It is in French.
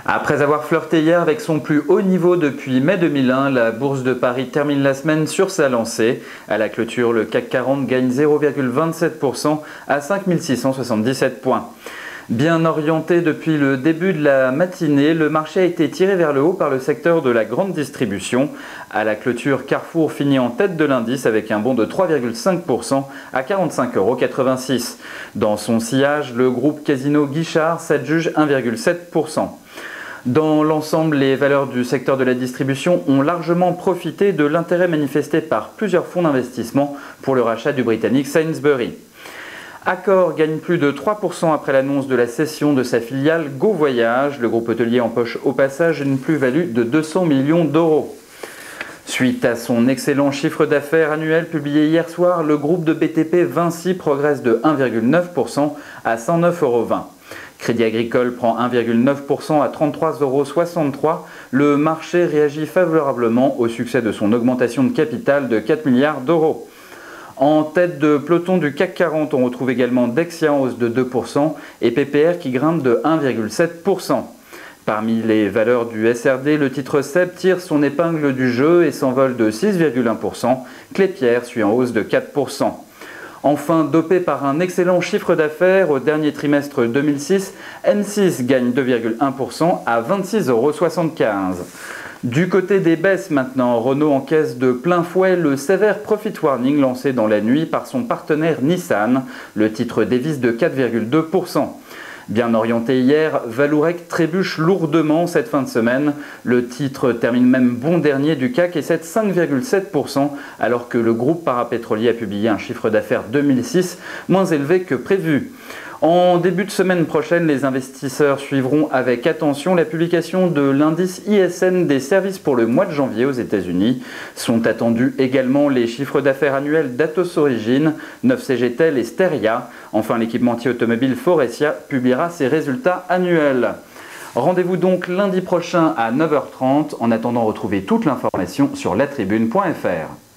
Après avoir flirté hier avec son plus haut niveau depuis mai 2001, la Bourse de Paris termine la semaine sur sa lancée. À la clôture, le CAC 40 gagne 0,27% à 5 677 points. Bien orienté depuis le début de la matinée, le marché a été tiré vers le haut par le secteur de la grande distribution. À la clôture, Carrefour finit en tête de l'indice avec un bond de 3,5% à 45,86 €. Dans son sillage, le groupe Casino Guichard s'adjuge 1,7%. Dans l'ensemble, les valeurs du secteur de la distribution ont largement profité de l'intérêt manifesté par plusieurs fonds d'investissement pour le rachat du britannique Sainsbury. Accor gagne plus de 3% après l'annonce de la cession de sa filiale Go Voyage. Le groupe hôtelier empoche au passage une plus-value de 200 millions d'euros. Suite à son excellent chiffre d'affaires annuel publié hier soir, le groupe de BTP Vinci progresse de 1,9% à 109,20 €. Crédit Agricole prend 1,9% à 33,63 €. Le marché réagit favorablement au succès de son augmentation de capital de 4 milliards d'euros. En tête de peloton du CAC 40, on retrouve également Dexia en hausse de 2% et PPR qui grimpe de 1,7%. Parmi les valeurs du SRD, le titre SEB tire son épingle du jeu et s'envole de 6,1%. Klépierre suit en hausse de 4%. Enfin, dopé par un excellent chiffre d'affaires au dernier trimestre 2006, M6 gagne 2,1% à 26,75 €. Du côté des baisses maintenant, Renault encaisse de plein fouet le sévère profit warning lancé dans la nuit par son partenaire Nissan. Le titre dévisse de 4,2%. Bien orienté hier, Vallourec trébuche lourdement cette fin de semaine. Le titre termine même bon dernier du CAC et cède 5,7% alors que le groupe parapétrolier a publié un chiffre d'affaires 2006 moins élevé que prévu. En début de semaine prochaine, les investisseurs suivront avec attention la publication de l'indice ISN des services pour le mois de janvier aux États-Unis. Sont attendus également les chiffres d'affaires annuels d'Atos Origin, 9CGTEL et Steria. Enfin, l'équipementier automobile Faurecia publiera ses résultats annuels. Rendez-vous donc lundi prochain à 9h30. En attendant, retrouvez toute l'information sur latribune.fr.